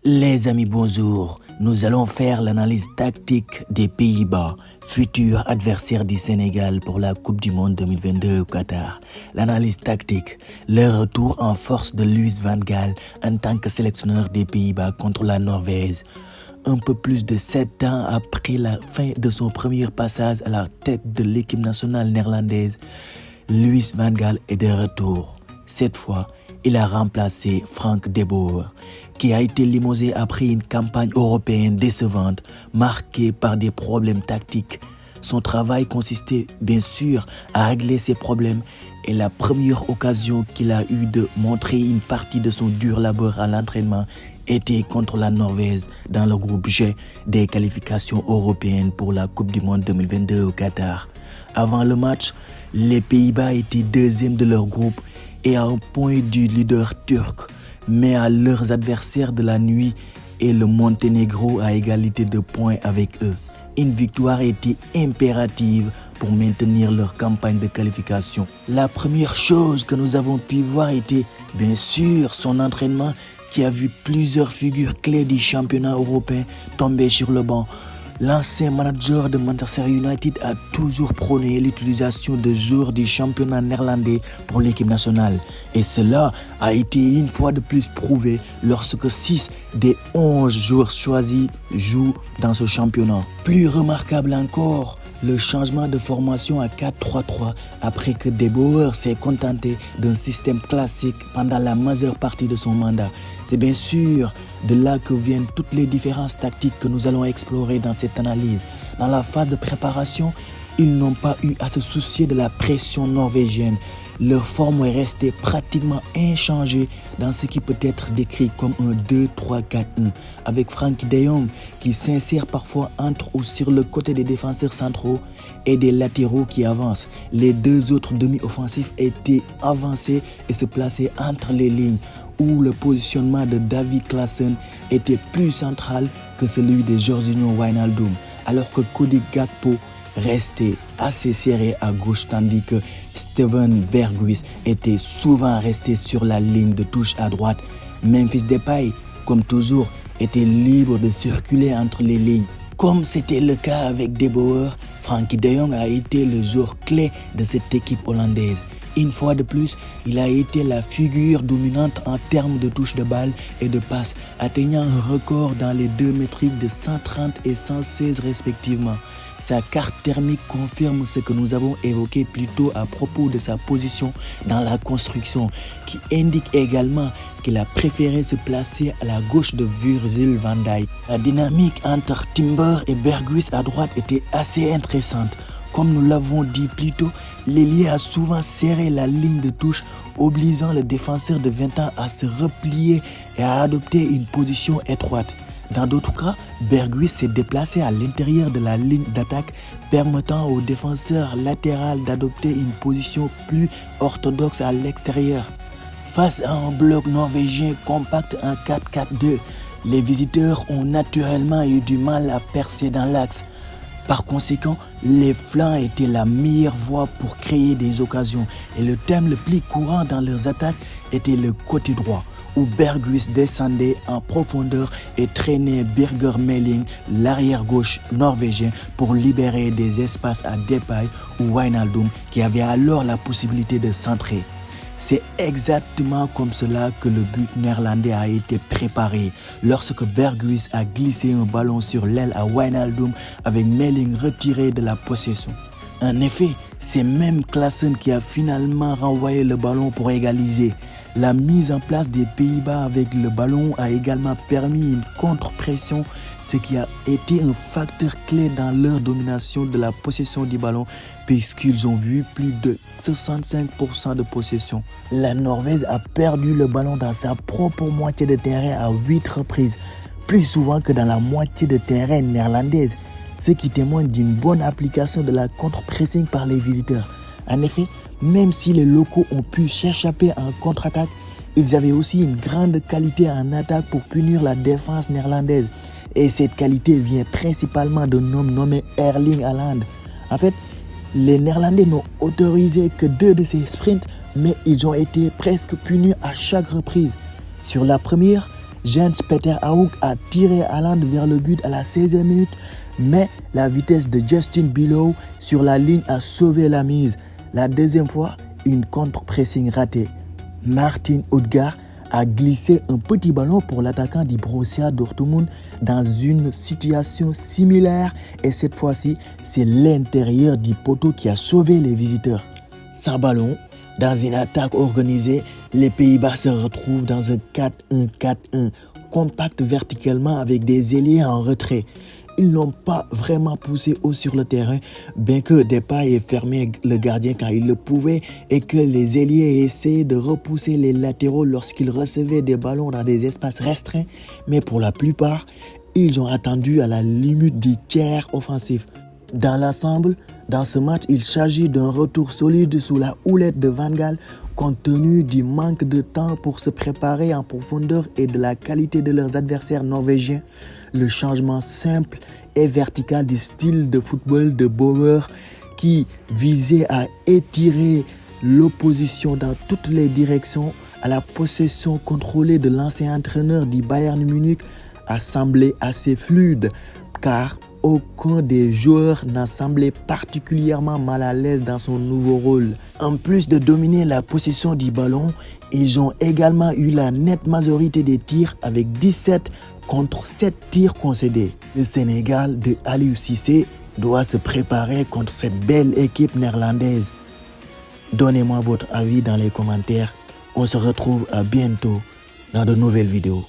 Les amis, bonjour. Nous allons faire l'analyse tactique des Pays-Bas, futur adversaire du Sénégal pour la Coupe du Monde 2022 au Qatar. L'analyse tactique, le retour en force de Louis van Gaal en tant que sélectionneur des Pays-Bas contre la Norvège. Un peu plus de 7 ans après la fin de son premier passage à la tête de l'équipe nationale néerlandaise, Louis van Gaal est de retour. Cette fois, il a remplacé Frank de Boer, qui a été limogé après une campagne européenne décevante, marquée par des problèmes tactiques. Son travail consistait bien sûr à régler ces problèmes et la première occasion qu'il a eue de montrer une partie de son dur labeur à l'entraînement était contre la Norvège dans le groupe G des qualifications européennes pour la Coupe du Monde 2022 au Qatar. Avant le match, les Pays-Bas étaient deuxièmes de leur groupe et à un point du leader turc, mais à leurs adversaires de la nuit et le Monténégro à égalité de points avec eux. Une victoire était impérative pour maintenir leur campagne de qualification. La première chose que nous avons pu voir était bien sûr son entraînement qui a vu plusieurs figures clés du championnat européen tomber sur le banc. L'ancien manager de Manchester United a toujours prôné l'utilisation de joueurs du championnat néerlandais pour l'équipe nationale. Et cela a été une fois de plus prouvé lorsque 6 des 11 joueurs choisis jouent dans ce championnat. Plus remarquable encore, le changement de formation à 4-3-3 après que De Boer s'est contenté d'un système classique pendant la majeure partie de son mandat. C'est bien sûr de là que viennent toutes les différences tactiques que nous allons explorer dans cette analyse. Dans la phase de préparation, ils n'ont pas eu à se soucier de la pression norvégienne. Leur forme est restée pratiquement inchangée dans ce qui peut être décrit comme un 2-3-4-1, avec Frenkie de Jong qui s'insère parfois entre ou sur le côté des défenseurs centraux et des latéraux qui avancent. Les deux autres demi-offensifs étaient avancés et se plaçaient entre les lignes, où le positionnement de David Klaassen était plus central que celui de Georginio Wijnaldum, alors que Cody Gakpo restait assez serré à gauche tandis que Steven Berghuis était souvent resté sur la ligne de touche à droite. Memphis Depay, comme toujours, était libre de circuler entre les lignes. Comme c'était le cas avec De Boer, Frenkie de Jong a été le joueur clé de cette équipe hollandaise. Une fois de plus, il a été la figure dominante en termes de touche de balle et de passe, atteignant un record dans les deux métriques de 130 et 116 respectivement. Sa carte thermique confirme ce que nous avons évoqué plus tôt à propos de sa position dans la construction, qui indique également qu'il a préféré se placer à la gauche de Virgil van Dijk. La dynamique entre Timber et Berghuis à droite était assez intéressante. Comme nous l'avons dit plus tôt, l'ailier a souvent serré la ligne de touche, obligeant le défenseur de 20 ans à se replier et à adopter une position étroite. Dans d'autres cas, Berghuis s'est déplacé à l'intérieur de la ligne d'attaque, permettant au défenseur latéral d'adopter une position plus orthodoxe à l'extérieur. Face à un bloc norvégien compact en 4-4-2, les visiteurs ont naturellement eu du mal à percer dans l'axe. Par conséquent, les flancs étaient la meilleure voie pour créer des occasions et le thème le plus courant dans leurs attaques était le côté droit, où Berghuis descendait en profondeur et traînait Birger Meling, l'arrière gauche norvégien, pour libérer des espaces à Depay ou Wijnaldum qui avaient alors la possibilité de centrer. C'est exactement comme cela que le but néerlandais a été préparé lorsque Berghuis a glissé un ballon sur l'aile à Wijnaldum avec Meling retiré de la possession. En effet, c'est même Klaassen qui a finalement renvoyé le ballon pour égaliser. La mise en place des Pays-Bas avec le ballon a également permis une contre-pression, ce qui a été un facteur clé dans leur domination de la possession du ballon puisqu'ils ont vu plus de 65% de possession. La Norvège a perdu le ballon dans sa propre moitié de terrain à 8 reprises, plus souvent que dans la moitié de terrain néerlandaise, ce qui témoigne d'une bonne application de la contre-pressing par les visiteurs. En effet, même si les locaux ont pu s'échapper en contre-attaque, ils avaient aussi une grande qualité en attaque pour punir la défense néerlandaise. Et cette qualité vient principalement d'un homme nommé Erling Haaland. En fait, les Néerlandais n'ont autorisé que 2 de ces sprints, mais ils ont été presque punis à chaque reprise. Sur la première, Jens Peter Hauck a tiré Haaland vers le but à la 16e minute, mais la vitesse de Justin Bijlow sur la ligne a sauvé la mise. La deuxième fois, une contre-pressing ratée. Martin Odegaard a glissé un petit ballon pour l'attaquant du Borussia Dortmund dans une situation similaire et cette fois-ci, c'est l'intérieur du poteau qui a sauvé les visiteurs. Sans ballon, dans une attaque organisée, les Pays-Bas se retrouvent dans un 4-1-4-1, compact verticalement avec des ailiers en retrait. Ils n'ont pas vraiment poussé haut sur le terrain, bien que Depay ait fermé le gardien quand il le pouvait et que les ailiers aient essayé de repousser les latéraux lorsqu'ils recevaient des ballons dans des espaces restreints, mais pour la plupart, ils ont attendu à la limite du tiers offensif. Dans l'ensemble, dans ce match, il s'agit d'un retour solide sous la houlette de Van Gaal, compte tenu du manque de temps pour se préparer en profondeur et de la qualité de leurs adversaires norvégiens. Le changement simple et vertical du style de football de Bauer qui visait à étirer l'opposition dans toutes les directions à la possession contrôlée de l'ancien entraîneur du Bayern Munich a semblé assez fluide car aucun des joueurs n'a semblé particulièrement mal à l'aise dans son nouveau rôle. En plus de dominer la possession du ballon, ils ont également eu la nette majorité des tirs avec 17 contre 7 tirs concédés. Le Sénégal de Aliou Cissé doit se préparer contre cette belle équipe néerlandaise. Donnez-moi votre avis dans les commentaires. On se retrouve à bientôt dans de nouvelles vidéos.